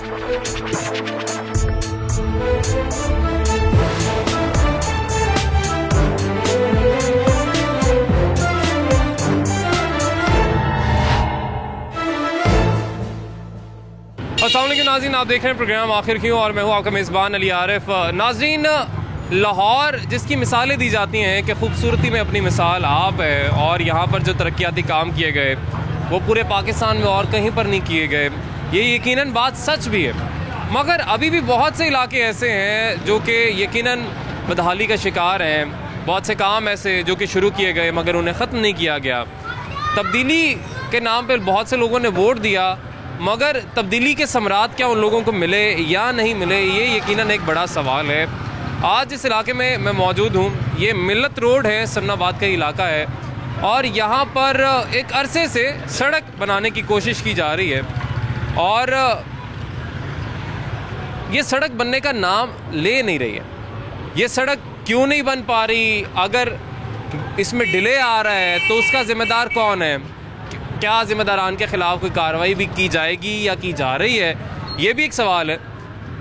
अस्सलाम वालेकुम नाज़रीन, आप देख रहे हैं प्रोग्राम आखिर क्यों और मैं हूँ आपका मेज़बान अली आरिफ। नाज़रीन, लाहौर जिसकी मिसालें दी जाती हैं कि खूबसूरती में अपनी मिसाल आप है, और यहाँ पर जो तरक्याती काम किए गए वो पूरे पाकिस्तान में और कहीं पर नहीं किए गए, ये यकीनन बात सच भी है। मगर अभी भी बहुत से इलाके ऐसे हैं जो कि यकीनन बदहाली का शिकार हैं। बहुत से काम ऐसे जो कि शुरू किए गए मगर उन्हें ख़त्म नहीं किया गया। तब्दीली के नाम पर बहुत से लोगों ने वोट दिया, मगर तब्दीली के समरात क्या उन लोगों को मिले या नहीं मिले, ये यकीनन एक बड़ा सवाल है। आज इस इलाके में मैं मौजूद हूँ। ये मिल्लत रोड है, सन्नाबाद का इलाका है, और यहाँ पर एक अरसे से सड़क बनाने की कोशिश की जा रही है, और ये सड़क बनने का नाम ले नहीं रही है। ये सड़क क्यों नहीं बन पा रही? अगर इसमें डिले आ रहा है तो उसका ज़िम्मेदार कौन है? क्या ज़िम्मेदारान के ख़िलाफ़ कोई कार्रवाई भी की जाएगी या की जा रही है, ये भी एक सवाल है।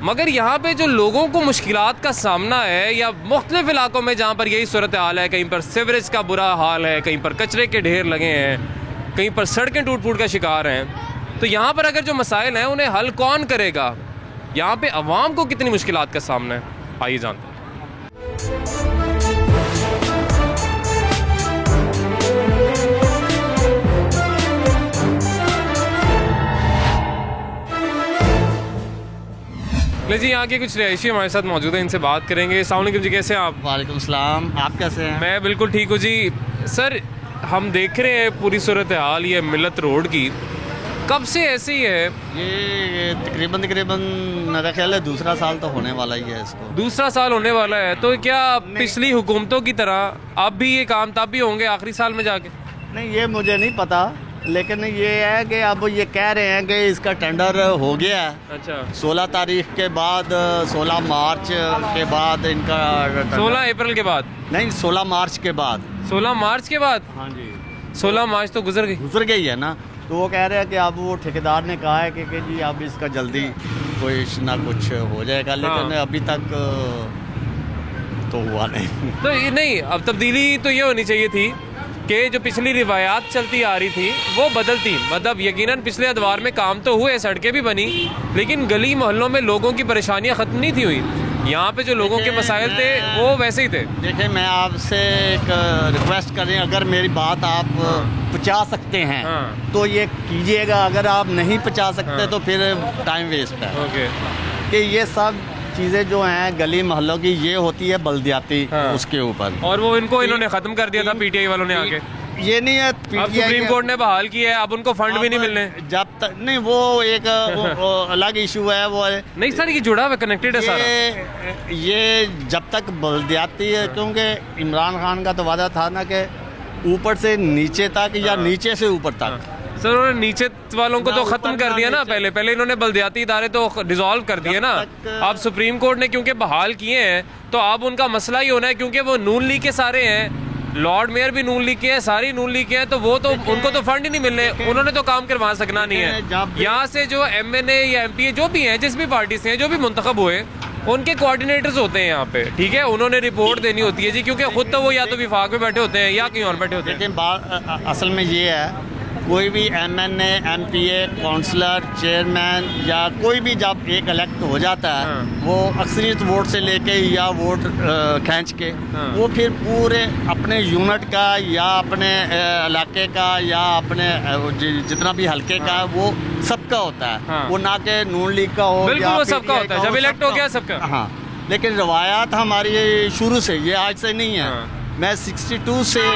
मगर यहाँ पे जो लोगों को मुश्किलात का सामना है, या मुख्तलिफ़ इलाकों में जहाँ पर यही सूरत हाल है, कहीं पर सीवरेज का बुरा हाल है, कहीं पर कचरे के ढेर लगे हैं, कहीं पर सड़कें टूट फूट का शिकार हैं, तो यहाँ पर अगर जो मसाइल हैं उन्हें हल कौन करेगा? यहाँ पे अवाम को कितनी मुश्किलात का सामना है, आइए जानते हैं। जी, यहाँ के कुछ रहायशी हमारे साथ मौजूद हैं, इनसे बात करेंगे। अस्सलाम वालेकुम जी, कैसे हैं आप? वालेकुम सलाम, आप कैसे हैं? मैं बिल्कुल ठीक हूँ जी। सर, हम देख रहे हैं पूरी सूरत हाल ये मिल्लत रोड की कब से ऐसी है? ये तकरीबन मेरा ख्याल है दूसरा साल तो होने वाला ही है इसको। दूसरा साल होने वाला है, तो क्या पिछली हुकूमतों की तरह अब भी ये काम तब भी होंगे आखिरी साल में जाके? नहीं, ये मुझे नहीं पता, लेकिन ये है कि अब ये कह रहे हैं कि इसका टेंडर हो गया है। अच्छा, 16 तारीख के बाद, 16 मार्च के बाद इनका 16 अप्रैल के बाद नहीं, 16 मार्च के बाद। 16 मार्च के बाद? हाँ जी, 16 मार्च तो गुजर गई है ना। तो वो कह रहे हैं कि अब वो ठेकेदार ने कहा है कि जी अब इसका जल्दी कुछ ना कुछ हो जाएगा, लेकिन अभी तक तो हुआ नहीं। तो ये नहीं, अब तब्दीली तो ये होनी चाहिए थी कि जो पिछली रिवायात चलती आ रही थी वो बदलती। मतलब यकीनन पिछले अदवार में काम तो हुए, सड़कें भी बनी, लेकिन गली मोहल्लों में लोगों की परेशानियां ख़त्म नहीं थी हुई। यहाँ पे जो लोगों के मसाइल थे वो वैसे ही थे। देखिए, मैं आपसे एक रिक्वेस्ट करें, अगर मेरी बात आप पहुँचा सकते हैं तो ये कीजिएगा। अगर आप नहीं पहुँचा सकते तो फिर टाइम वेस्ट है। ओके, कि ये सब चीज़ें जो हैं गली मोहल्लों की, ये होती है बल्दियाती उसके ऊपर, और वो इन्होंने ख़त्म कर दिया था पीटीआई वालों ने आके। ये नहीं है, अब सुप्रीम कोर्ट ने बहाल किया है, अब उनको फंड भी नहीं मिलने। जब तक नहीं, वो एक अलग इशू है। वो नहीं सर, ये जुड़ा हुआ कनेक्टेड है सारा। ये जब तक बल्दियाती है, क्योंकि इमरान खान का तो वादा था ना कि ऊपर से नीचे तक या नीचे से ऊपर तक। सर, उन्होंने नीचे वालों को तो ख़त्म कर दिया ना। पहले इन्होंने बल्दियाती इदारे तो डिसॉल्व कर दिए ना। अब सुप्रीम कोर्ट ने क्योंकि बहाल किए हैं, तो अब उनका मसला ही होना है, क्योंकि वो नून लीग के सारे हैं, लॉर्ड मेयर भी नून लीग के हैं, सारी नून लीग के हैं, तो वो तो उनको तो फंड ही नहीं मिलने, उन्होंने तो काम करवा सकना नहीं है। यहाँ से जो MNA या MPA जो भी हैं, जिस भी पार्टी से हैं, जो भी मुंतखब हुए, उनके कोऑर्डिनेटर्स होते हैं यहाँ पे, ठीक है। उन्होंने रिपोर्ट देनी होती है जी, क्योंकि खुद तो वो या तो विफाक में बैठे होते हैं या कहीं और बैठे होते हैं। लेकिन असल में ये है, कोई भी MNA, MPA, काउंसलर, चेयरमैन या कोई भी जब एक इलेक्ट हो जाता है, वो अक्सरियत वोट से लेके या वोट खींच के वो फिर पूरे अपने यूनिट का या अपने इलाके का या अपने जितना भी हल्के का, वो सबका होता है। वो ना के नून लीग का हो, बिल्कुल वो सबका होता है, जब इलेक्ट हो गया सबका। हाँ, लेकिन रवायात हमारी शुरू से, ये आज से नहीं है। मैं 62 से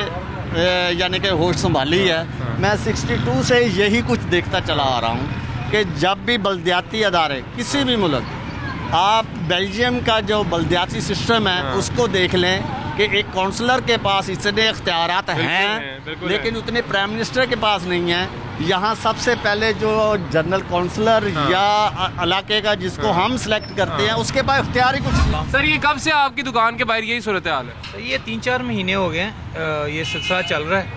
यानी कि होश संभाली है, मैं 62 से यही कुछ देखता चला आ रहा हूँ कि जब भी बल्दियाती अदारे किसी भी मुल्क, आप बेल्जियम का जो बल्दियाती सिस्टम है उसको देख लें कि एक काउंसलर के पास इतने इख्तियारात हैं, लेकिन उतने प्राइम मिनिस्टर के पास नहीं है। यहाँ सबसे पहले जो जनरल काउंसलर या इलाके का जिसको हम सिलेक्ट करते हैं, उसके पास इख्तियार ही कुछ। सर, ये कब से आपकी दुकान के बाहर यही सूरत हाल है? सर, ये 3-4 महीने हो गए हैं, ये सिलसिला चल रहा है।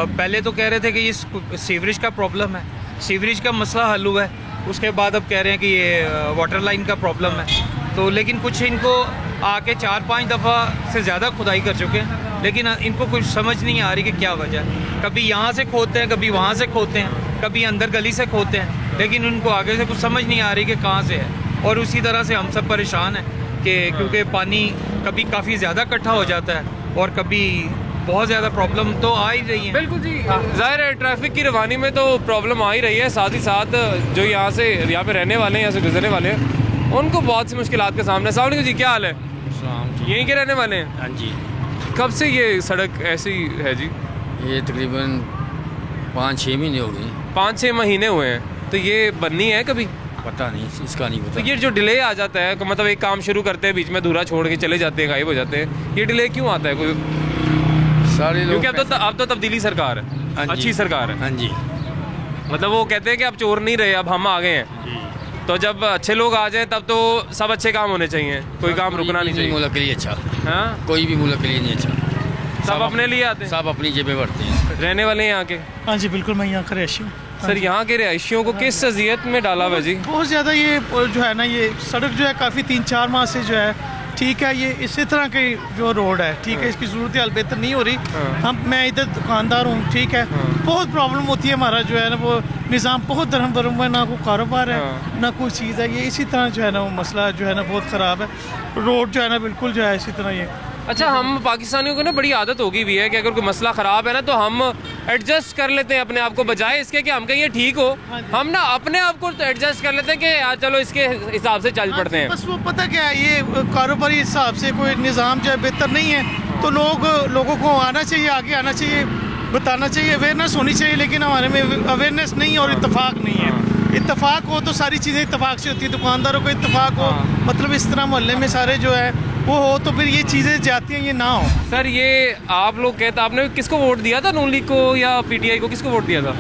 पहले तो कह रहे थे कि ये सीवरेज का प्रॉब्लम है, सीवरेज का मसला हल हुआ है, उसके बाद अब कह रहे हैं कि ये वाटर लाइन का प्रॉब्लम है। तो लेकिन कुछ इनको आके 4-5 दफ़ा से ज़्यादा खुदाई कर चुके हैं, लेकिन इनको कुछ समझ नहीं आ रही कि क्या वजह है। कभी यहाँ से खोदते हैं, कभी वहाँ से खोदते हैं, कभी अंदर गली से खोदते हैं, लेकिन उनको आगे से कुछ समझ नहीं आ रही कि कहाँ से है। और उसी तरह से हम सब परेशान हैं कि क्योंकि पानी कभी काफ़ी ज़्यादा इकट्ठा हो जाता है और कभी बहुत ज़्यादा प्रॉब्लम तो आ ही रही है। बिल्कुल जी, ज़ाहिर है ट्रैफिक की रवानी में तो प्रॉब्लम आ ही रही है, साथ ही साथ जो यहाँ पे रहने वाले हैं, यहाँ से गुजरने वाले हैं, उनको बहुत सी मुश्किलात का सामना है। अस्सलाम वालेकुम जी, क्या हाल है? यहीं के रहने वाले हैं? हाँ जी। कब से ये सड़क ऐसी है जी? ये तकरीबन 5-6 महीने हो गए। 5-6 महीने हुए हैं, तो ये बननी है कभी? पता नहीं, इसका नहीं तो पता। ये जो डिले आ जाता है, मतलब एक काम शुरू करते हैं, बीच में अधूरा छोड़ के चले जाते हैं, गायब हो जाते हैं, ये डिले क्यों आता है? कोई सारे लोग क्योंकि अब तो तब्दीली सरकार है, हाँ जी। अच्छी सरकार है। हाँ जी। मतलब वो कहते हैं कि अब चोर नहीं रहे, अब हम आ गए हैं। तो जब अच्छे लोग आ जाएं तब तो सब अच्छे काम होने चाहिए, कोई काम रुकना नहीं चाहिए। मुल्क के लिए अच्छा, हाँ, कोई भी मुल्क के लिए नहीं अच्छा। सब अपने लिए आते हैं, सब अपनी जेबें भरते हैं। रहने वाले हैं यहाँ के। हाँ जी बिल्कुल, मैं यहाँ का रहायशी हूँ। सर, यहाँ के रहायशियों को किस अजियत में डाला हुआ जी? बहुत ज़्यादा ये जो है ना, ये सड़क जो है काफ़ी 3-4 माह से जो है ठीक है, ये इसी तरह की जो रोड है, ठीक है, इसकी सूरत हाल बेहतर नहीं हो रही। मैं इधर दुकानदार हूँ, ठीक है, बहुत प्रॉब्लम होती है। हमारा जो है ना वो निज़ाम बहुत दरहम बरहम है, ना कोई कारोबार है ना कोई चीज़ है। ये इसी तरह जो है ना वो मसला जो है ना बहुत ख़राब है। रोड जो है ना बिल्कुल जो है इसी तरह ये। अच्छा, हम पाकिस्तानियों को ना बड़ी आदत होगी भी है कि अगर कोई मसला ख़राब है ना तो हम एडजस्ट कर लेते हैं अपने आप को, बजाय इसके कि हम कहें ये ठीक हो, हम ना अपने आप को एडजस्ट कर लेते हैं कि यार चलो इसके हिसाब से चल पड़ते हैं। बस वो पता क्या है, ये कारोबारी हिसाब से कोई निज़ाम जो है बेहतर नहीं है, तो लोगों को आना चाहिए, आगे आना चाहिए, बताना चाहिए, अवेयरनेस होनी चाहिए। लेकिन हमारे में अवेयरनेस नहीं और इत्तेफाक नहीं है। इत्तेफाक हो तो सारी चीज़ें इत्तेफाक से होती है, दुकानदारों को इत्तेफाक हो, मतलब इस तरह मोहल्ले में सारे जो है वो हो, तो फिर ये चीज़ें जाती हैं, ये ना हो। सर, ये आप लोग कहते, आपने किसको वोट दिया था, नून लीग को या पीटीआई को, किसको वोट दिया था?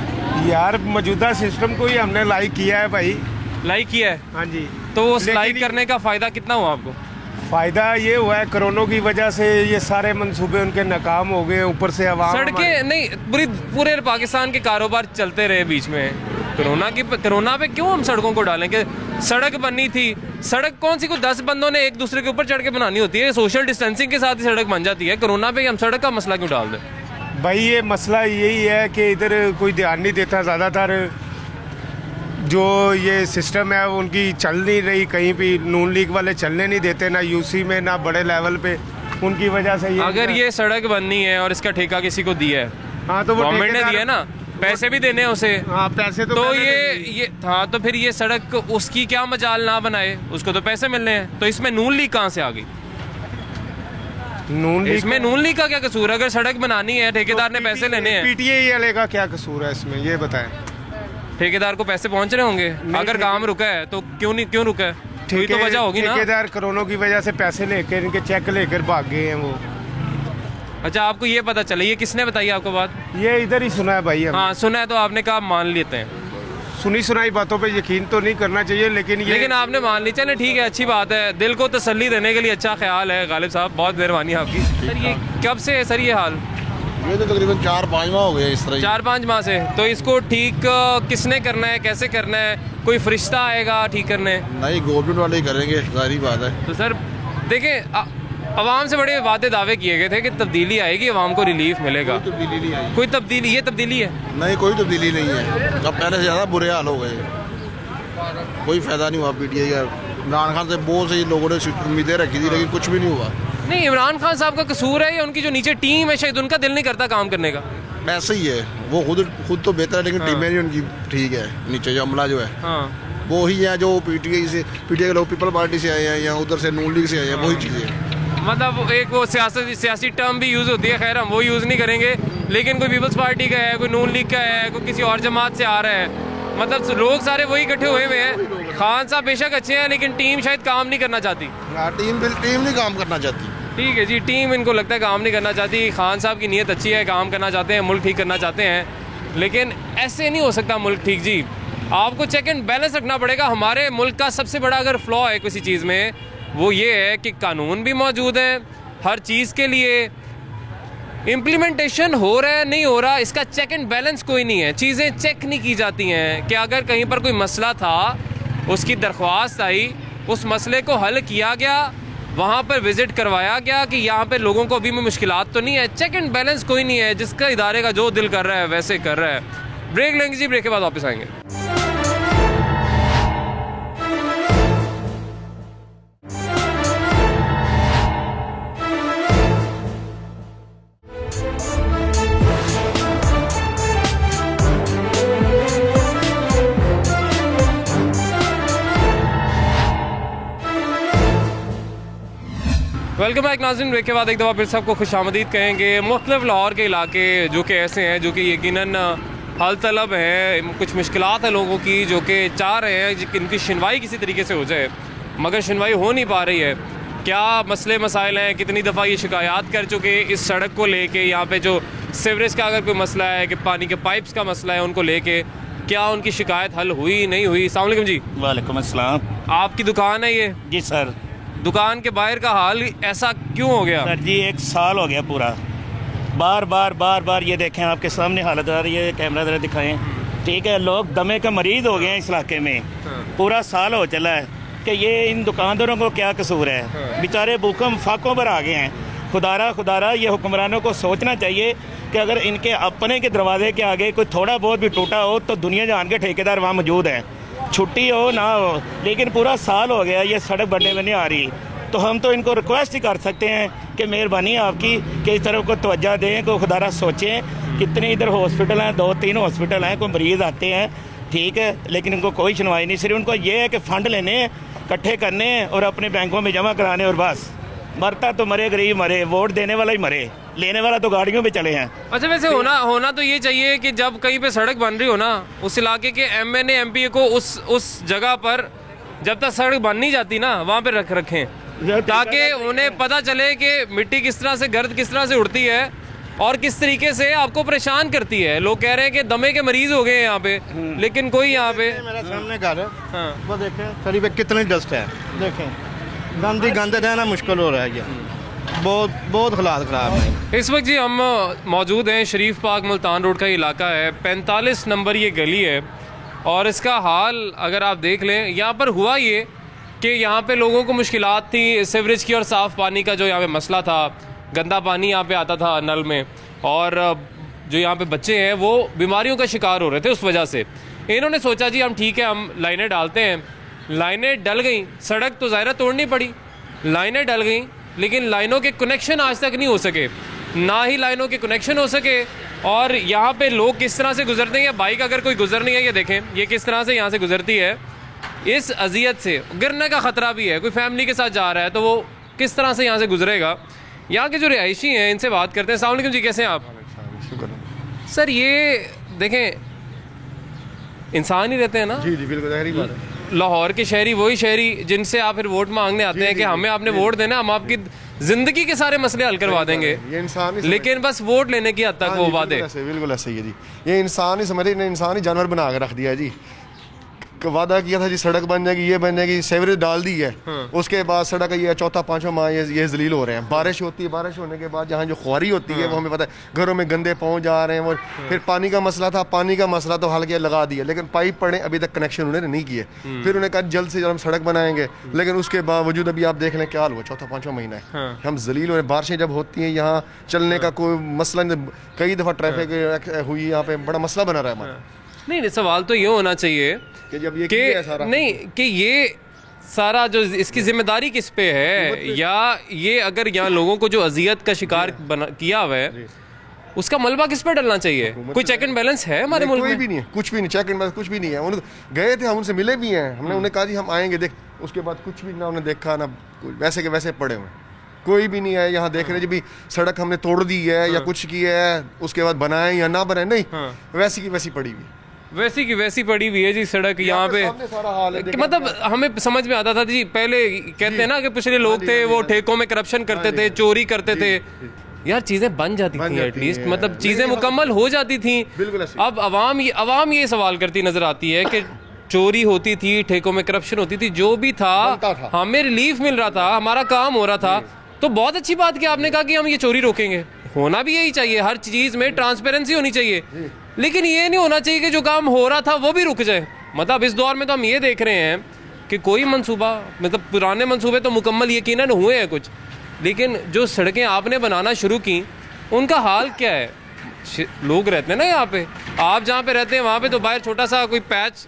यार मौजूदा सिस्टम को ही हमने लाइक किया है भाई। लाइक किया है? हाँ जी। तो उस लाइक करने का फ़ायदा कितना हुआ आपको? फ़ायदा ये हुआ है, कोरोना की वजह से ये सारे मंसूबे उनके नाकाम हो गए, ऊपर से आवाम सड़कें नहीं, पूरे पाकिस्तान के कारोबार चलते रहे बीच में। कोरोना पे क्यों हम सड़कों को डालें? कि सड़क बननी थी, सड़क कौन सी, को 10 बंदों ने एक दूसरे के ऊपर चढ़ के बनानी होती है, सोशल डिस्टेंसिंग के साथ ही सड़क बन जाती है। कोरोना पे हम सड़क का मसला क्यों डाल दें? भाई ये मसला यही है कि इधर कोई ध्यान नहीं देता। ज़्यादातर जो ये सिस्टम है उनकी चल नहीं रही, कहीं भी नून लीग वाले चलने नहीं देते, ना यूसी में ना बड़े लेवल पे, उनकी वजह से ये। अगर ये सड़क बननी है और इसका ठेका किसी को दिया है, हाँ तो वो गवर्नमेंट ने दिया है ना, पैसे भी देने हैं उसे। हाँ, पैसे तो ये हाँ, तो फिर ये सड़क उसकी क्या मजाल ना बनाए, उसको तो पैसे मिलने हैं। तो इसमें नून लीग कहाँ से आ गई? इसमें नून लीग का क्या कसूर है? अगर सड़क बनानी है, ठेकेदार ने पैसे लेने हैं, पीटीआई वाले का क्या कसूर है इसमें, ये बताएं। ठेकेदार को पैसे पहुंच रहे होंगे, अगर काम रुका है तो क्यों रुका है? कोई तो वजह होगी ना। ठेकेदार कोरोना की वजह से पैसे लेकर, इनके चेक लेकर भाग गए हैं वो। अच्छा, आपको ये पता चला? ये किसने बताई आपको बात? ये इधर ही सुना है भाई हमने। हाँ, सुना है तो आपने कहा मान लेते हैं। सुनी सुनाई बातों पे यकीन तो नहीं करना चाहिए, लेकिन आपने मान ली। चले ठीक है, अच्छी बात है, दिल को तसल्ली देने के लिए अच्छा ख्याल है। गालिब साहब, बहुत मेहरबानी आपकी। सर, ये कब से है सर ये हाल? ये तो तकरीबन 4-5 माह हो गए इस तरह। 4-5 माह से। तो इसको ठीक किसने करना है, कैसे करना है? कोई फरिश्ता आएगा ठीक करने? नहीं, गवर्नमेंट वाले ही करेंगे, जाहिर बात है। तो सर देखें, अवाम से बड़े वादे दावे किए गए थे कि तब्दीली आएगी, अवाम को रिलीफ मिलेगा। कोई तब्दीली नहीं आई। कोई तब्दीली, ये तब्दीली है? नहीं, कोई तब्दीली नहीं है। अब पहले से ज़्यादा बुरे हाल हो गए, कोई फ़ायदा नहीं हुआ पीटीआई का। इमरान खान से बहुत से लोगों ने उम्मीदें रखी थी, लेकिन कुछ भी नहीं हुआ। नहीं, इमरान खान साहब का कसूर है या उनकी जो नीचे टीम है, शायद उनका दिल नहीं करता काम करने का? ऐसे ही है, वो खुद तो बेहतर है, लेकिन टीमें नहीं उनकी ठीक है। नीचे जो अमला जो है, हाँ, वो ही है जो पीटीआई के लोग पीपल पार्टी से आए हैं या उधर से नून लीग से आए हैं, वही चीज़ें। मतलब एक वो सियासी टर्म भी यूज़ होती है, खैर हम वो यूज़ नहीं करेंगे, लेकिन कोई पीपल्स पार्टी का है, कोई नून लीग का है, कोई किसी और जमात से आ रहा है, मतलब लोग सारे वही इकट्ठे हुए हुए हैं। खान साहब बेशक अच्छे हैं, लेकिन टीम शायद काम नहीं करना चाहती। टीम नहीं काम करना चाहती। ठीक है जी, टीम इनको लगता है काम नहीं करना चाहती। खान साहब की नीयत अच्छी है, काम करना चाहते हैं, मुल्क ठीक करना चाहते हैं, लेकिन ऐसे नहीं हो सकता मुल्क ठीक जी। आपको चेक एंड बैलेंस रखना पड़ेगा। हमारे मुल्क का सबसे बड़ा अगर फ्लॉ है किसी चीज़ में, वो ये है कि कानून भी मौजूद है हर चीज़ के लिए, इम्प्लीमेंटेशन हो रहा है नहीं हो रहा, इसका चेक एंड बैलेंस कोई नहीं है, चीज़ें चेक नहीं की जाती हैं कि अगर कहीं पर कोई मसला था, उसकी दरख्वास्त आई, उस मसले को हल किया गया, वहाँ पर विज़िट करवाया गया कि यहाँ पे लोगों को अभी में मुश्किलात तो नहीं है, चेक एंड बैलेंस कोई नहीं है, जिसका इदारे का जो दिल कर रहा है वैसे कर रहा है। ब्रेक लेंगे जी, ब्रेक के बाद वापस आएंगे। वेलकम बैक नाज़रीन, ब्रेक के बाद एक दफ़ा फिर सबको खुशामदीद कहेंगे। मुख्तलिफ लाहौर के इलाके जो कि ऐसे हैं जो कि यकीनन हल तलब हैं, कुछ मुश्किलात है लोगों की जो कि चाह रहे हैं कि इनकी शिनवाई किसी तरीके से हो जाए, मगर शिनवाई हो नहीं पा रही है। क्या मसले मसाइल हैं, कितनी दफ़ा ये शिकायत कर चुके इस सड़क को लेके, यहाँ पे जो सीवरेज का अगर कोई मसला है कि पानी के पाइप्स का मसला है उनको लेके, क्या उनकी शिकायत हल हुई नहीं हुई? अस्सलाम वालेकुम जी। वालेकुम अस्सलाम। आपकी दुकान है ये? जी सर। दुकान के बाहर का हाल ऐसा क्यों हो गया? सर जी 1 साल हो गया पूरा, बार बार ये देखें आपके सामने हालत आ रही है, कैमरा ज़रा दिखाएं, ठीक है। लोग दमे का मरीज़ हो गए हैं इस इलाके में, पूरा साल हो चला है कि ये इन दुकानदारों को क्या कसूर है, बेचारे भूखम फाकों पर आ गए हैं। खुदारा ये हुक्मरानों को सोचना चाहिए कि अगर इनके अपने के दरवाजे के आगे कोई थोड़ा बहुत भी टूटा हो तो दुनिया जहान के ठेकेदार वहाँ मौजूद हैं, छुट्टी हो ना हो, लेकिन पूरा साल हो गया ये सड़क बनने में नहीं आ रही। तो हम तो इनको रिक्वेस्ट ही कर सकते हैं कि मेहरबानी आपकी कि इस तरफ को तवज्जो दें, को खुदारा सोचें। कितने इधर हॉस्पिटल हैं, 2-3 हॉस्पिटल हैं, कोई मरीज़ आते हैं, ठीक है, लेकिन इनको कोई सुनवाई नहीं। सिर्फ उनको ये है कि फ़ंड लेने, इकट्ठे करने और अपने बैंकों में जमा कराने और बस। मरता तो मरे, गरीब मरे, वोट देने वाला ही मरे, लेने वाला तो गाड़ियों में चले हैं। अच्छा, वैसे होना तो ये चाहिए कि जब कहीं पे सड़क बन रही हो ना, उस इलाके के MNA MP को उस जगह पर जब तक सड़क बन नहीं जाती ना वहाँ पे रखें, ताकि उन्हें पता चले कि मिट्टी किस तरह से, गर्द किस तरह से उड़ती है और किस तरीके से आपको परेशान करती है। लोग कह रहे हैं कि दमे के मरीज हो गए यहाँ पे, लेकिन कोई यहाँ पे मेरा सामने घर है, वो देखें करीब कितनी डस्ट है, देखें गंद रहना मुश्किल हो रहा है, ये बहुत हालात ख़राब है। इस वक्त जी हम मौजूद हैं शरीफ पार्क मुल्तान रोड का इलाका है, 45 नंबर ये गली है और इसका हाल अगर आप देख लें, यहाँ पर हुआ ये कि यहाँ पे लोगों को मुश्किलात थी सीवरेज की और साफ़ पानी का जो यहाँ पे मसला था, गंदा पानी यहाँ पे आता था नल में, और जो यहाँ पे बच्चे हैं वो बीमारियों का शिकार हो रहे थे उस वजह से। इन्होंने सोचा जी हम ठीक है, हम लाइनें डालते हैं। लाइनें डल गई, सड़क तो ज़ाहिर तोड़नी पड़ी, लाइनें डल गई, लेकिन लाइनों के कनेक्शन आज तक नहीं हो सके, ना ही लाइनों के कनेक्शन हो सके। और यहाँ पे लोग किस तरह से गुजरते हैं, बाइक अगर कोई गुजरनी है, ये देखें ये किस तरह से यहाँ से गुजरती है, इस अजियत से गिरने का ख़तरा भी है। कोई फैमिली के साथ जा रहा है तो वो किस तरह से यहाँ से गुजरेगा। यहाँ के जो रिहायशी हैं इनसे बात करते हैं। अस्सलाम वालेकुम जी, कैसे हैं आप? सर ये देखें, इंसान ही रहते हैं ना? जी बिल्कुल ज़ाहिर बात है। लाहौर के शहरी वही शहरी जिनसे आप फिर वोट मांगने आते हैं कि हमें आपने वोट देना, हम आपकी जिंदगी के सारे मसले हल करवा देंगे, ये इंसान ही लेकिन बस वोट लेने की हद तक वो वादे। बिल्कुल ऐसे ही है जी, ये इंसान ही समझे, इंसान ही जानवर बना के रख दिया है जी। वादा किया था जी सड़क बन जाएगी, ये बन जाएगी, सेवरेज डाल दी है, उसके बाद सड़क ये 4-5वां माह ये जलील हो रहे हैं। बारिश होती है, बारिश होने के बाद जहाँ जो खुआरी होती है वो हमें पता है घरों में गंदे पहुँच जा रहे हैं। वो फिर पानी का मसला था, पानी का मसला तो हल किया, लगा दिया, लेकिन पाइप पड़े अभी तक कनेक्शन उन्होंने नहीं किए। फिर उन्होंने कहा जल्द से जल्द हम सड़क बनाएंगे, लेकिन उसके बावजूद अभी आप देख लें क्या हाल हुआ, 4-5वां महीना है, हम जलील हो रहे हैं। बारिशें जब होती हैं यहाँ चलने का कोई मसला नहीं, कई दफ़ा ट्रैफिक हुई, यहाँ पे बड़ा मसला बना रहा है हमारा। नहीं, सवाल तो ये होना चाहिए कि जब ये नहीं कि ये सारा जो इसकी जिम्मेदारी किस पे है, या ये अगर यहाँ लोगों को जो अजियत का शिकार किया हुआ है उसका मलबा किस पे डलना चाहिए? कोई चेक एंड बैलेंस है हमारे मुल्क में? कोई भी नहीं है, कुछ भी नहीं, चेक एंड बैलेंस कुछ भी नहीं है। उन गए थे, हम उनसे मिले भी हैं, हमने उन्हें कहा जी हम आएंगे, देख उसके बाद कुछ भी ना उन्हें देखा, ना वैसे के वैसे पड़े हुए, कोई भी नहीं है। यहाँ देख रहे जी भी सड़क हमने तोड़ दी है या कुछ किया है, उसके बाद बनाए या ना बनाए, नहीं वैसी की वैसी पड़ी हुई, वैसी की वैसी पड़ी हुई है जी सड़क यहाँ पे। सारा हाल है, मतलब हमें समझ में आता था जी, पहले कहते हैं ना कि पिछले लोग थे वो ठेकों में करप्शन करते थे, चोरी करते थे, यार चीजें बन जाती थी एटलीस्ट, मतलब चीजें मुकम्मल हो जाती थी। अब अवाम ये सवाल करती नजर आती है कि चोरी होती थी, ठेकों में करप्शन होती थी, जो भी था हमें रिलीफ मिल रहा था, हमारा काम हो रहा था, तो बहुत अच्छी बात कि आपने कहा कि हम ये चोरी रोकेंगे। होना भी यही चाहिए, हर चीज़ में ट्रांसपेरेंसी होनी चाहिए, लेकिन ये नहीं होना चाहिए कि जो काम हो रहा था वो भी रुक जाए। मतलब इस दौर में तो हम ये देख रहे हैं कि कोई मंसूबा, मतलब पुराने मंसूबे तो मुकम्मल यकीनन हुए हैं कुछ, लेकिन जो सड़कें आपने बनाना शुरू की उनका हाल क्या है? लोग रहते हैं ना यहाँ पे, आप जहाँ पे रहते हैं वहाँ पे तो बाहर छोटा सा कोई पैच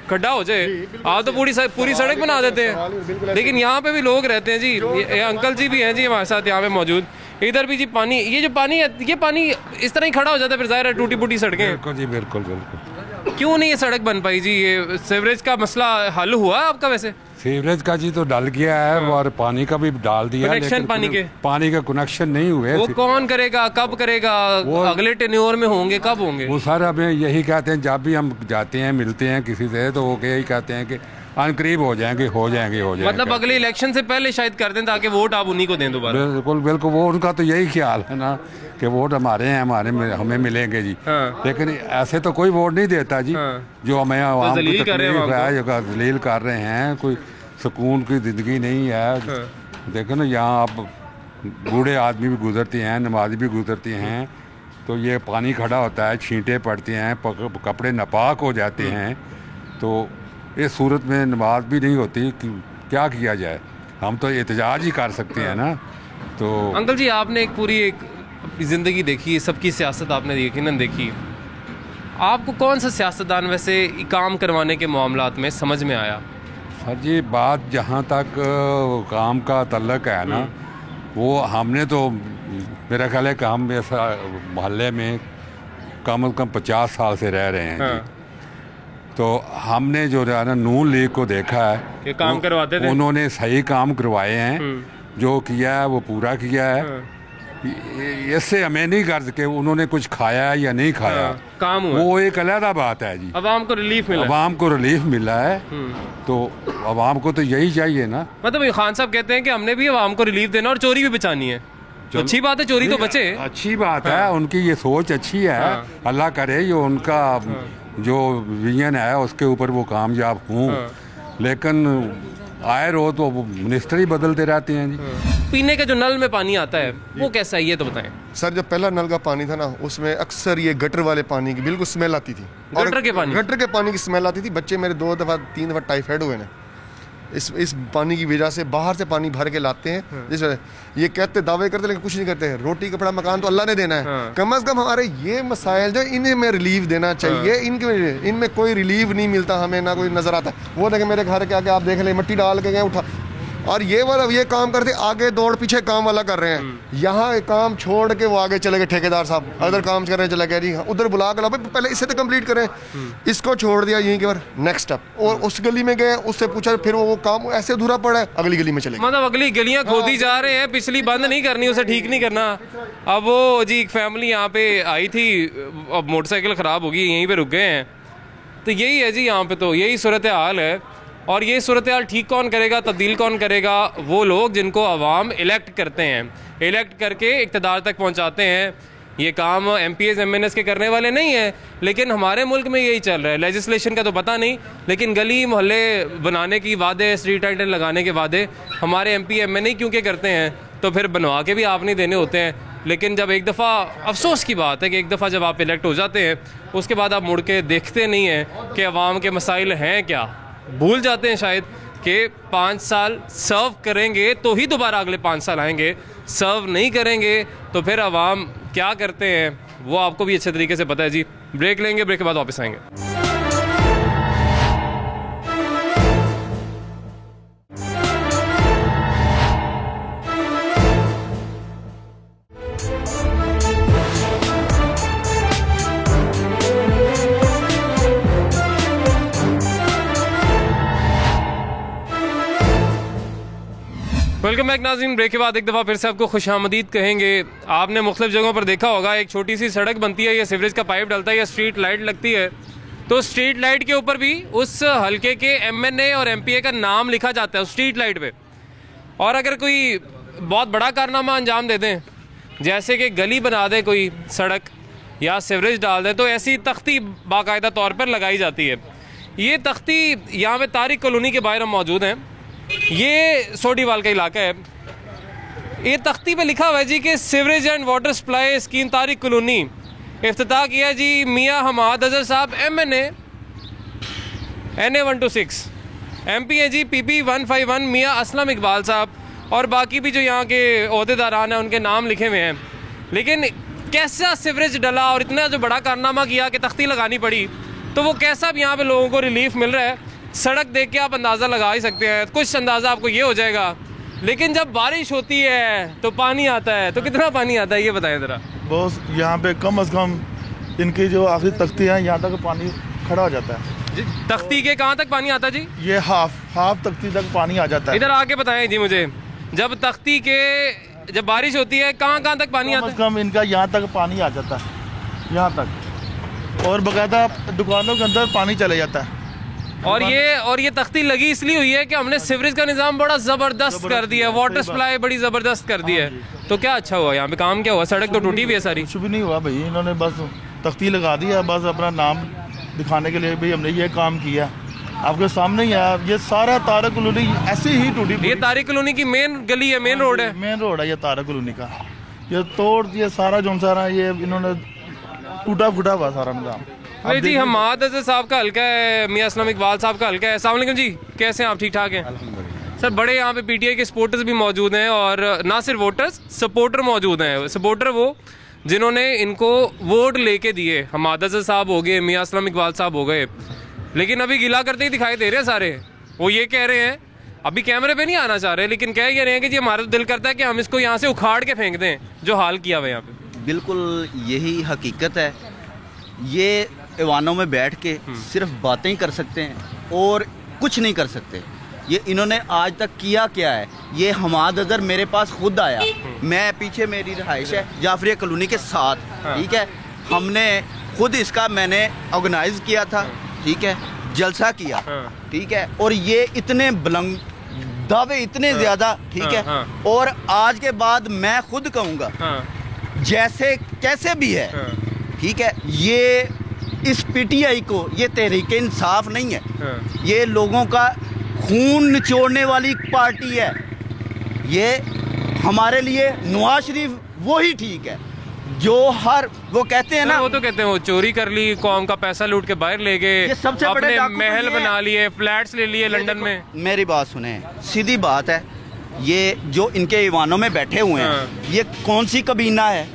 खड्डा हो जाए आप तो पूरी सड़क बना देते हैं, लेकिन यहाँ पे भी लोग रहते हैं जी। ये अंकल जी भी हैं जी हमारे साथ यहाँ पे मौजूद। इधर भी जी पानी, ये जो पानी है ये पानी इस तरह ही खड़ा हो जाता है, फिर जाहिर है टूटी फूटी सड़कें। बिल्कुल जी, बिल्कुल बिल्कुल। क्यों नहीं ये सड़क बन पाई जी? ये सीवरेज का मसला हल हुआ है आपका? वैसे सीवरेज का जी तो डल गया है और पानी का भी डाल दिया, कनेक्शन पानी का कनेक्शन नहीं हुए। वो कौन करेगा, कब करेगा? अगले टेन्योर में होंगे, कब होंगे? वो सर हमें यही कहते हैं, जब भी हम जाते हैं मिलते हैं किसी से तो वो यही कहते हैं कि अनकरीब हो जाएंगे। मतलब अगले इलेक्शन से पहले शायद कर दें ताकि वोट आप उन्हीं को दें दोबारा। बिल्कुल बिल्कुल, वो उनका तो यही ख्याल है ना कि वोट हमारे हैं, हमें मिलेंगे जी। हाँ। लेकिन ऐसे तो कोई वोट नहीं देता जी। हाँ। जो हमें आवाम को तकलीफ है, जो जलील कर रहे हैं, कोई सुकून की ज़िंदगी नहीं है। हाँ। देखो ना, यहाँ आप बूढ़े आदमी भी गुजरते हैं, नमाजी भी गुजरते हैं, तो ये पानी खड़ा होता है, छींटे पड़ती हैं, कपड़े नापाक हो जाते हैं, तो इस सूरत में नमाज भी नहीं होती कि क्या किया जाए? हम तो एहतजाज ही कर सकते हैं ना। तो अंकल जी, आपने एक अपनी ज़िंदगी देखी, सबकी सियासत आपने यकीनन देखी, आपको कौन सा सियासतदान वैसे काम करवाने के मामलात में समझ में आया? सर जी, बात जहाँ तक काम का तल्लक है ना, वो हमने तो मेरा ख्याल है कि हम ऐसा मोहल्ले में कम से कम 50 साल से रह रहे हैं। हाँ। तो हमने जो है ना नून लीग को देखा है कि काम करवाते थे, उन्होंने सही काम करवाए हैं, जो किया है वो पूरा किया है। हाँ। इससे हमें नहीं गर्ज के उन्होंने कुछ खाया है या नहीं खाया। हाँ। काम हुआ, वो एक अलग बात है जी। अवाम को रिलीफ मिला है, तो अवाम को तो यही चाहिए ना। मतलब खान साहब कहते हैं कि हमने भी अवाम को रिलीफ देना और चोरी भी बचानी है। अच्छी बात है, चोरी तो बचे, अच्छी बात है। उनकी ये सोच अच्छी है। अल्लाह करे ये उनका जो विजन है उसके ऊपर वो कामयाब हूँ। लेकिन आए रोज तो मिनिस्टर ही बदलते रहते हैं जी। पीने का जो नल में पानी आता है वो कैसा है, ये तो बताएं। सर, जब पहला नल का पानी था ना, उसमें अक्सर ये गटर वाले पानी की बिल्कुल स्मेल आती थी। गटर के पानी की स्मेल आती थी। बच्चे मेरे 2-3 दफ़ा टाइफाइड हुए हैं इस पानी की वजह से। बाहर से पानी भर के लाते हैं, जिस ये कहते दावे करते लेकिन कुछ नहीं करते हैं। रोटी कपड़ा मकान तो अल्लाह ने देना है। हाँ। कम से कम हमारे ये मसाइल जो इन्हें में रिलीफ देना चाहिए। हाँ। इनमें कोई रिलीफ नहीं मिलता, हमें ना कोई नजर आता। वो देखें मेरे घर के आगे आप देख लें, मिट्टी डाल के गए उठा, और ये वाला ये काम करते आगे दौड़ पीछे काम वाला कर रहे हैं। यहाँ काम छोड़ के वो आगे चले गए, ठेकेदार साहब उधर काम कर रहे हैं, चले गए जी उधर बुला कर पहले इससे तो कंप्लीट करें। इसको छोड़ दिया यहीं के बार नेक्स्ट स्टेप, और उस गली में गए, उससे पूछा, फिर वो काम ऐसे अधूरा पड़ा है, अगली गली में चले गए। मतलब अगली गलियां खोदी जा रहे हैं, पिछली बंद नहीं करनी, उसे ठीक नहीं करना। अब वो जी एक फैमिली यहाँ पे आई थी, अब मोटरसाइकिल ख़राब होगी, यहीं पे रुक गए हैं। तो यही है जी, यहाँ पे तो यही सूरत हाल है। और ये सूरत हाल ठीक कौन करेगा, तब्दील कौन करेगा? वो लोग जिनको अवाम इलेक्ट करते हैं, इलेक्ट करके इक़्तिदार तक पहुँचाते हैं। ये काम MPs MNs के करने वाले नहीं हैं, लेकिन हमारे मुल्क में यही चल रहा है। लेजिस्लेशन का तो पता नहीं, लेकिन गली मोहल्ले बनाने की वादे, स्ट्रीट लाइटें लगाने के वादे हमारे MP MNA क्योंकि करते हैं, तो फिर बनवा के भी आप नहीं देने होते हैं। लेकिन जब एक दफ़ा, अफसोस की बात है कि एक दफ़ा जब आप इलेक्ट हो जाते हैं, उसके बाद आप मुड़ के देखते नहीं हैं कि अवाम के मसाइल हैं क्या। भूल जाते हैं शायद कि 5 साल सर्व करेंगे तो ही दोबारा अगले 5 साल आएंगे, सर्व नहीं करेंगे तो फिर अवाम क्या करते हैं वो आपको भी अच्छे तरीके से पता है जी। ब्रेक लेंगे, ब्रेक के बाद वापस आएंगे। वेलकम बैक नाज़रीन। ब्रेक के बाद एक दफ़ा फिर से आपको खुशामदीद कहेंगे। आपने मुख्तलिफ जगहों पर देखा होगा, एक छोटी सी सड़क बनती है या सीवरेज का पाइप डलता है या स्ट्रीट लाइट लगती है, तो स्ट्रीट लाइट के ऊपर भी उस हल्के के MNA और MPA का नाम लिखा जाता है उस स्ट्रीट लाइट पे। और अगर कोई बहुत बड़ा कारनामा अंजाम दे दें, जैसे कि गली बना दे कोई सड़क या सीवरेज डाल दें, तो ऐसी तख्ती बाकायदा तौर पर लगाई जाती है। ये तख्ती यहाँ पे तारिक कॉलोनी के बाहर हम मौजूद हैं। ये सोडीवाल का इलाका है। ये तख्ती पे लिखा हुआ है जी कि sewerage and water supply scheme Tariq colony इफ्तिताह किया जी मियाँ हमाद अजहर साहब MNA NA 126, MP है जी PP 151 मियाँ असलम इकबाल साहब, और बाकी भी जो यहाँ के ओहदेदारान हैं उनके नाम लिखे हुए हैं। लेकिन कैसा सीवरेज डला और इतना जो बड़ा कारनामा किया कि तख्ती लगानी पड़ी, तो वो कैसा भी यहाँ पे लोगों को रिलीफ मिल रहा है, सड़क देख के आप अंदाज़ा लगा ही सकते हैं। कुछ अंदाज़ा आपको ये हो जाएगा। लेकिन जब बारिश होती है तो पानी आता है, तो कितना पानी आता है ये बताएं ज़रा। बस यहाँ पे कम से कम इनकी जो आखिरी तख्ती है यहाँ तक पानी खड़ा हो जाता है। तख्ती के कहाँ तक पानी आता है जी? ये हाफ तख्ती तक पानी आ जाता है। इधर आके बताएं जी मुझे, जब तख्ती के जब बारिश होती है कहाँ तक पानी आता है? कम इनका यहाँ तक पानी आ जाता है, यहाँ तक, और बाकायदा दुकानों के अंदर पानी चले जाता है। और ये तख्ती लगी इसलिए हुई है कि हमने सीवरेज का निज़ाम बड़ा ज़बरदस्त कर दिया है, वाटर सप्लाई बड़ी ज़बरदस्त कर दी है। तो क्या अच्छा हुआ यहाँ पे, काम क्या हुआ? सड़क तो टूटी हुई है सारी। कुछ भी नहीं हुआ भाई, इन्होंने बस तख्ती लगा दी है, बस अपना नाम दिखाने के लिए भाई हमने ये काम किया। आपके सामने ही है, ये सारा तारिक कॉलोनी ऐसे ही टूटी। ये तारिक कॉलोनी की मेन गली है, मेन रोड है, मेन रोड है ये तारिक कॉलोनी का। ये तोड़ ये सारा जो सारा ये इन्होंने टूटा फूटा हुआ सारा निज़ाम। नहीं जी, हमाद अजहर साहब का हल्का है, मियाँ असलम इकबाल साहब का हल्का है। अस्सलाम वालेकुम जी, कैसे हैं आप? ठीक ठाक हैं सर। बड़े यहाँ पे PTI के सपोर्टर्स भी मौजूद हैं, और ना सिर्फ वोटर्स, सपोर्टर मौजूद हैं। सपोर्टर वो जिन्होंने इनको वोट लेके दिए, हमाद अजहर साहब हो गए, मियाँ असलम इकबाल साहब हो गए, लेकिन अभी गिला करते ही दिखाई दे रहे हैं सारे। वो ये कह रहे हैं, अभी कैमरे पे नहीं आना चाह रहे, लेकिन कह ये रहे हैं कि जी हमारा दिल करता है कि हम इसको यहाँ से उखाड़ के फेंक दें, जो हाल किया हुआ यहाँ पे। बिल्कुल यही हकीकत है। ये ऐवानों में बैठ के सिर्फ बातें ही कर सकते हैं और कुछ नहीं कर सकते। ये इन्होंने आज तक किया क्या है? ये हमाद अजहर मेरे पास खुद आया, मैं पीछे मेरी रहाइश है जाफरिया कॉलोनी के साथ, ठीक है, हमने खुद इसका मैंने ऑर्गेनाइज किया था, ठीक है, जलसा किया, ठीक है, और ये इतने बुलंद दावे इतने ज़्यादा, ठीक है, और आज के बाद मैं खुद कहूँगा जैसे कैसे भी है, ठीक है, ये इस PTI को, ये तहरीक इंसाफ नहीं है, ये लोगों का खून निचोड़ने वाली पार्टी है। ये हमारे लिए नवाज शरीफ वो ही ठीक है जो वो कहते हैं ना, वो तो कहते हैं वो चोरी कर ली, कौम का पैसा लूट के बाहर ले गए, सबसे बड़े महल बना लिए, फ्लैट्स ले लिए लंदन में। मेरी बात सुने, सीधी बात है, ये जो इनके ईवानों में बैठे हुए हैं, ये कौन सी कबीना है?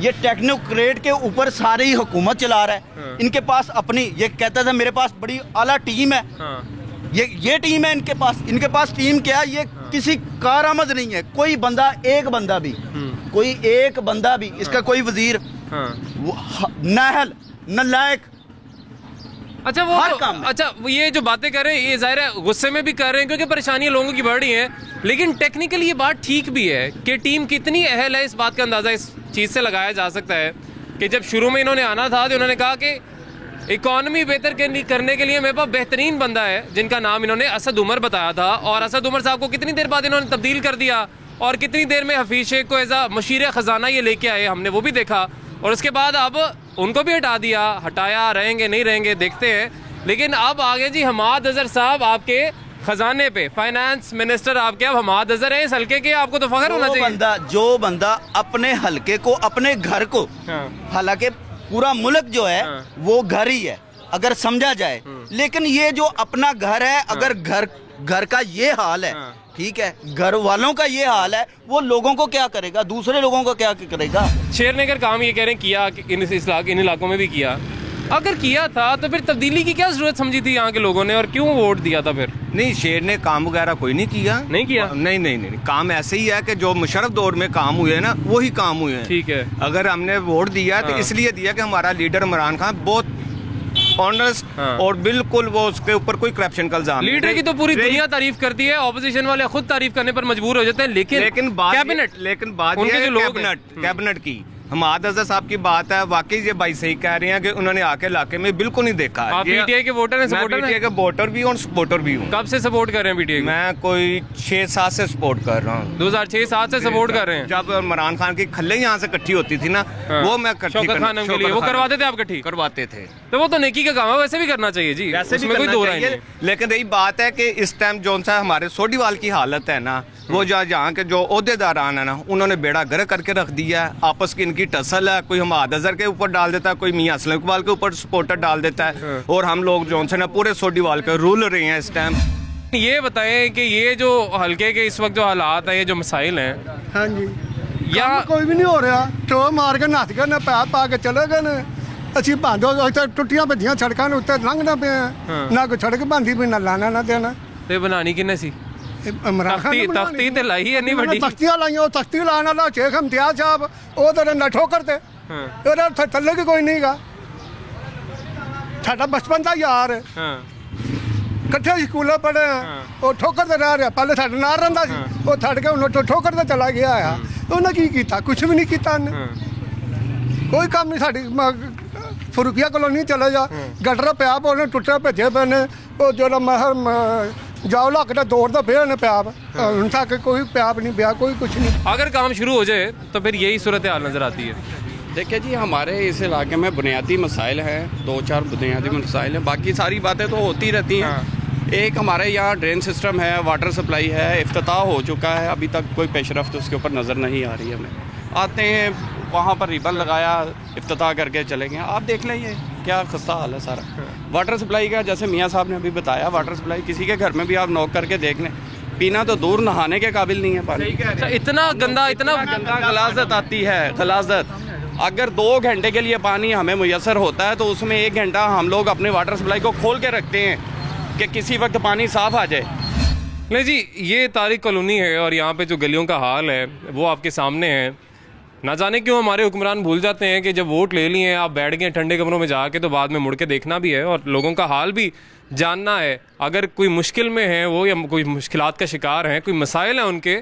ये टेक्नोक्रेट के ऊपर सारी हुकूमत चला रहा है। इनके पास अपनी, ये कहता था मेरे पास बड़ी आला टीम है, ये टीम है इनके पास टीम क्या है? ये किसी कारआमद नहीं है। कोई बंदा, एक बंदा भी, कोई एक बंदा भी, इसका कोई वजीर नाहल नालायक। अच्छा वो ये जो बातें कर रहे हैं, ये जाहिर है गुस्से में भी कर रहे हैं क्योंकि परेशानियां लोगों की बढ़ रही हैं, लेकिन टेक्निकली ये बात ठीक भी है कि टीम कितनी अहल है। इस बात का अंदाज़ा इस चीज़ से लगाया जा सकता है कि जब शुरू में इन्होंने आना था तो इन्होंने कहा कि इकॉनमी बेहतर करने के लिए मेरे पास बेहतरीन बंदा है, जिनका नाम इन्होंने असद उमर बताया था, और असद उमर साहब को कितनी देर बाद इन्होंने तब्दील कर दिया, और कितनी देर में हफीज शेख को एज आ मशीर ख़जाना ये लेके आए, हमने वो भी देखा, और उसके बाद अब उनको भी हटा दिया, हटाया, रहेंगे नहीं रहेंगे देखते हैं। लेकिन अब आगे जी हमाद अजहर साहब आपके खजाने पे, फाइनेंस मिनिस्टर आपके अब हमाद अजहर है इस हल्के के, आपको तो फख्र होना चाहिए। जो बंदा अपने हल्के को, अपने घर को, हालांकि पूरा मुल्क जो है वो घर ही है अगर समझा जाए, लेकिन ये जो अपना घर है, अगर घर का ये हाल है, ठीक है, घर वालों का ये हाल है, वो लोगों को क्या करेगा? दूसरे लोगों को क्या करेगा? शेरनगर काम ये कह रहे हैं किया, इन इलाकों में भी किया। अगर किया था तो फिर तब्दीली की क्या जरूरत समझी थी यहाँ के लोगों ने, और क्यों वोट दिया था फिर? नहीं, शेर ने काम वगैरह कोई नहीं किया। नहीं, काम ऐसे ही है कि जो मुशर्रफ दौर में काम हुए हैं ना, वही काम हुए हैं। ठीक है, अगर हमने वोट दिया तो इसलिए दिया कि हमारा लीडर इमरान खान बहुत ऑनेस्ट और बिल्कुल वो उसके ऊपर कोई करप्शन का इल्जाम। लीडर की तो पूरी दुनिया तारीफ करती है, ऑपोजिशन वाले खुद तारीफ करने पर मजबूर हो जाते हैं, लेकिन बात कैबिनेट की हमाद अजहर साहब की बात है, वाकई ये भाई सही कह रहे हैं कि उन्होंने आके इलाके में बिल्कुल नहीं देखा। आप पीटीआई के वोटर हैं? मैं पीटीआई के वोटर भी हूँ और सपोर्टर भी हूँ। कब से सपोर्ट कर रहे हैं पीटीआई? मैं कोई 6-7 से सपोर्ट कर रहा हूँ। 2006-7 से सपोर्ट कर रहे हैं? जब इमरान खान की खल्ले यहाँ से इकट्ठी होती थी ना, वो मैं शौकत खान के लिए वो करवाते थे, आप इकट्ठी करवाते थे। तो वो तो नेकी का काम है, वैसे भी करना चाहिए जी, वैसे भी कोई दो राय नहीं। लेकिन यही बात है कि इस टाइम जो सा हमारे सोडीवाल की हालत है ना, वो जहाँ के जो ओहदेदारान है ना, उन्होंने बेड़ा गर्क करके रख दिया है। आपस की इनकी टसल है, कोई हमाद अजहर के ऊपर डाल देता है, कोई मियां असलम इकबाल के ऊपर सपोर्टर डाल देता है, और हम लोग जो है पूरे सोडीवाल के रूल रहे हैं इस टाइम। ये बताएं कि ये जो हल्के के इस वक्त जो हालात है, ये जो मसाइल हैं, हाँ जी, या कोई भी नहीं हो रहा, टो मार के नस गए, पैप पा के चले गए ने, ਅਸੀਂ ਬੰਦ ਟੁੱਟੀਆਂ ਭੱਜੀਆਂ ਸੜਕਾਂ ਦੇ ਉੱਤੇ ਲੰਘਣਾ ਪਿਆ, ਨਾ ਕੋਈ ਸੜਕ ਬੰਦੀ ਵੀ, ਨਾ ਲਾਣਾ ਨਾ ਦੇਣਾ। ਤੇ ਬਣਾਣੀ ਕਿੰਨੇ ਸੀ? ਇਮਰਾਨ ਖਾਨ ਤਖਤੀ ਤੇ ਲਾਈ ਇੰਨੀ ਵੱਡੀ ਤਖਤੀਆਂ ਲਾਈਆਂ, ਉਹ ਤਖਤੀ ਲਾਉਣ ਵਾਲਾ ਸ਼ੇਖ ਇਮਤਿਆਜ਼ ਸਾਹਿਬ, ਉਹ ਤਾਂ ਨਾ ਠੋਕਰ ਤੇ ਇਹਦਾ ਥੱਲੇ ਵੀ ਕੋਈ ਨਹੀਂਗਾ। ਸਾਡਾ ਬਚਪਨ ਦਾ ਯਾਰ ਇਕੱਠੇ ਸਕੂਲੇ ਪੜ੍ਹੇ ਆ, ਉਹ ਠੋਕਰ ਤੇ ਰਹਿ ਰਿਹਾ, ਪਹਿਲੇ ਸਾਡੇ ਨਾਲ ਰਹਿੰਦਾ ਸੀ, ਉਹ ਛੱਡ ਕੇ ਉਹਨੂੰ ਠੋਕਰ ਤੇ ਚਲਾ ਗਿਆ ਆ। ਉਹਨੇ ਕੀ ਕੀਤਾ? ਕੁਛ ਵੀ ਨਹੀਂ ਕੀਤਾ ਉਹਨੇ, ਕੋਈ ਕੰਮ ਨਹੀਂ। ਸਾਡੀ ਫਰੂਕੀਆ ਕਲੋਨੀ ਚਲੇ ਜਾ, ਗਟਰ ਪਿਆ ਉਹਨੇ ਟੁੱਟੇ ਭੱਜੇ ਪਏ ਨੇ, ਉਹ ਜਿਹੜਾ ਮਹਰ जाओ लगता दौड़ तो फिर प्याप तक कोई प्याप नहीं पिया, कोई कुछ नहीं। अगर काम शुरू हो जाए तो फिर यही सूरत हाल नज़र आती है। देखिए जी, हमारे इस इलाके में बुनियादी मसाइल हैं, 2-4 बुनियादी मसाइल हैं, बाकी सारी बातें तो होती रहती हैं। एक हमारे यहाँ ड्रेन सिस्टम है, वाटर सप्लाई है, इफ्तिताह हो चुका है, अभी तक कोई पेशरफ्त उसके ऊपर नज़र नहीं आ रही है। हमें आते हैं वहाँ पर रिबन लगाया, इफ्तिताह करके चले गए। आप देख लें ये क्या खस्ता हाल है सारा। वाटर सप्लाई का जैसे मियाँ साहब ने अभी बताया, वाटर सप्लाई किसी के घर में भी आप नॉक करके देख लें, पीना तो दूर, नहाने के काबिल नहीं है पानी। इतना गंदा गलाजत आती है, गलाजत। अगर 2 घंटे के लिए पानी हमें मुयसर होता है तो उसमें 1 घंटा हम लोग अपने वाटर सप्लाई को खोल के रखते हैं कि किसी वक्त पानी साफ आ जाए। नहीं जी, ये तारिक कॉलोनी है और यहाँ पे जो गलियों का हाल है वो आपके सामने है। ना जाने क्यों हमारे हुक्मरान भूल जाते हैं कि जब वोट ले लिए आप बैठ गए ठंडे कमरों में जाके, तो बाद में मुड़ के देखना भी है और लोगों का हाल भी जानना है। अगर कोई मुश्किल में है वो, या कोई मुश्किलात का शिकार हैं, कोई मसाइल हैं उनके,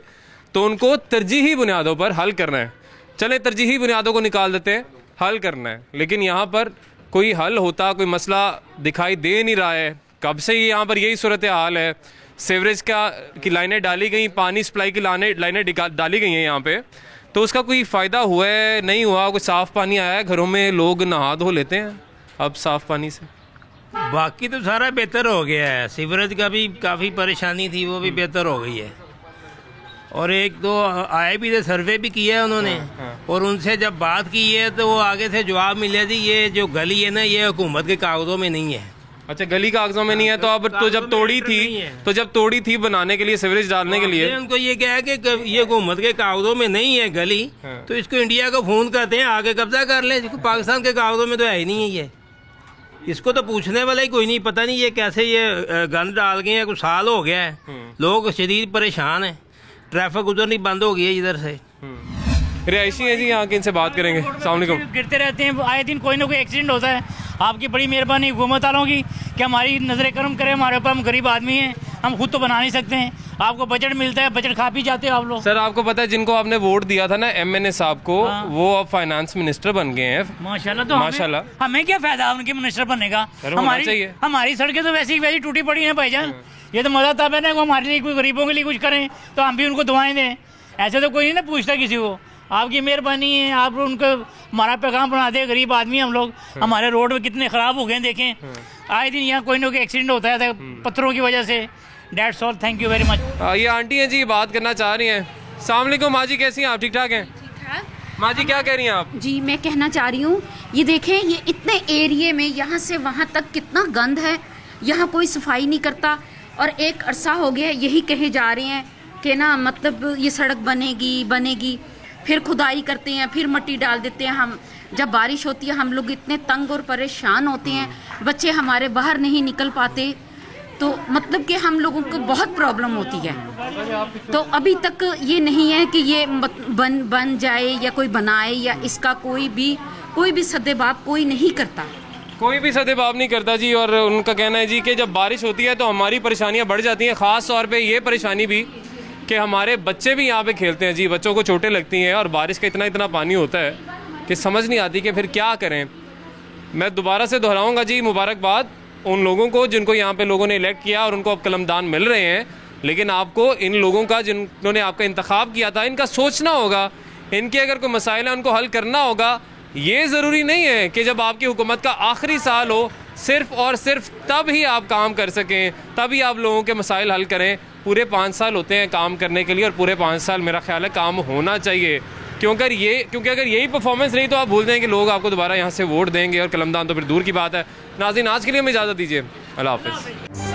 तो उनको तरजीही बुनियादों पर हल करना है। चले तरजीही बुनियादों को निकाल देते हैं, हल करना है। लेकिन यहाँ पर कोई हल होता, कोई मसला दिखाई दे नहीं रहा है। कब से ही यहाँ पर यही सूरत हाल है। सीवरेज की लाइनें डाली गई, पानी सप्लाई की लाइनें डाली गई हैं यहाँ पे, तो उसका कोई फ़ायदा हुआ है? नहीं हुआ। कोई साफ़ पानी आया है घरों में, लोग नहा धो लेते हैं अब साफ़ पानी से। बाकी तो सारा बेहतर हो गया है, सीवरेज का भी काफ़ी परेशानी थी, वो भी बेहतर हो गई है। और एक दो आए भी थे, सर्वे भी किया है उन्होंने, और उनसे जब बात की है तो वो आगे से जवाब मिले थी ये जो गली है ना, ये हुकूमत के कागज़ों में नहीं है। अच्छा, गली कागजों में नहीं है, तो अब तो जब तोड़ी थी बनाने के लिए, सीवरेज डालने के लिए, उनको ये क्या है कि ये हुकूमत के कागजों में नहीं है गली, तो इसको इंडिया को फोन करते हैं आगे कब्जा कर ले। पाकिस्तान के कागजों में तो है ही नहीं है ये, इसको तो पूछने वाला ही कोई नहीं। पता नहीं ये कैसे ये गंद डाल गए हैं, कुछ साल हो गया है, लोग शदीद परेशान है, ट्रैफिक गुजरनी बंद हो गई है इधर से। रिहायशी है जी यहाँ के, इनसे बात करेंगे। अस्सलाम वालेकुम। गिरते रहते हैं, आए दिन कोई ना कोई एक्सीडेंट होता है। आपकी बड़ी मेहरबानी हुकूमत वालों की कि हमारी नज़र करम करें हमारे ऊपर, हम गरीब आदमी हैं, हम खुद तो बना नहीं सकते हैं। आपको बजट मिलता है, बजट खा पी जाते हो आप लोग। सर, आपको पता है जिनको आपने वोट दिया था ना, MNA साहब को, वो अब फाइनेंस मिनिस्टर बन गए हैं माशाल्लाह। तो माशाल्लाह हमें क्या फायदा उनके मिनिस्टर बनने का? हमारी सड़कें तो वैसी वैसी टूटी पड़ी हैं भाईजान। ये तो मजा तब है ना, वो हमारे लिए कोई गरीबों के लिए कुछ करें तो हम भी उनको दुआएं दें। ऐसे तो कोई नहीं ना पूछता किसी को। आपकी मेहरबानी है, आप उनको हमारा पैगाम बना दे। गरीब आदमी हम लोग, हमारे रोड में कितने ख़राब हो गए देखें। आए दिन यहाँ कोई ना कोई एक्सीडेंट होता है पत्थरों की वजह से। That's all, thank you very much. ये आंटी हैं जी, बात करना चाह रही हैं। अस्सलाम वालेकुम माँ जी, कैसी हैं आप? ठीक ठाक हैं माँ जी? क्या कह रही हैं आप? जी, मैं कहना चाह रही हूँ, ये देखें, ये इतने एरिए में यहाँ से वहाँ तक कितना गंद है, यहाँ कोई सफाई नहीं करता। और एक अरसा हो गया यही कहे जा रहे हैं कि ना, मतलब ये सड़क बनेगी, फिर खुदाई करते हैं, फिर मिट्टी डाल देते हैं। हम जब बारिश होती है हम लोग इतने तंग और परेशान होते हैं, बच्चे हमारे बाहर नहीं निकल पाते, तो मतलब कि हम लोगों को बहुत प्रॉब्लम होती है। तो अभी तक ये नहीं है कि ये बन जाए या कोई बनाए, या इसका कोई भी सद्देबाब कोई नहीं करता, कोई भी सद्देबाब नहीं करता जी। और उनका कहना है जी कि जब बारिश होती है तो हमारी परेशानियाँ बढ़ जाती हैं। ख़ास तौर पे ये परेशानी भी कि हमारे बच्चे भी यहाँ पे खेलते हैं जी, बच्चों को चोटें लगती हैं और बारिश का इतना पानी होता है कि समझ नहीं आती कि फिर क्या करें। मैं दोबारा से दोहराऊंगा जी, मुबारकबाद उन लोगों को जिनको यहाँ पे लोगों ने इलेक्ट किया और उनको अब कलमदान मिल रहे हैं, लेकिन आपको इन लोगों का जिन्होंने आपका इंतखाब किया था इनका सोचना होगा, इनके अगर कोई मसाइल है उनको हल करना होगा। ये ज़रूरी नहीं है कि जब आपकी हुकूमत का आखिरी साल हो सिर्फ़ और सिर्फ तब ही आप काम कर सकें, तभी आप लोगों के मसाइल हल करें। पूरे 5 साल होते हैं काम करने के लिए और पूरे 5 साल मेरा ख्याल है काम होना चाहिए, क्योंकि अगर यही परफॉर्मेंस रही तो आप भूल जाएं कि लोग आपको दोबारा यहाँ से वोट देंगे और कलमदान तो फिर दूर की बात है। नाज़रीन, आज के लिए हमें इजाज़त दीजिए, अल्लाह हाफ़िज़।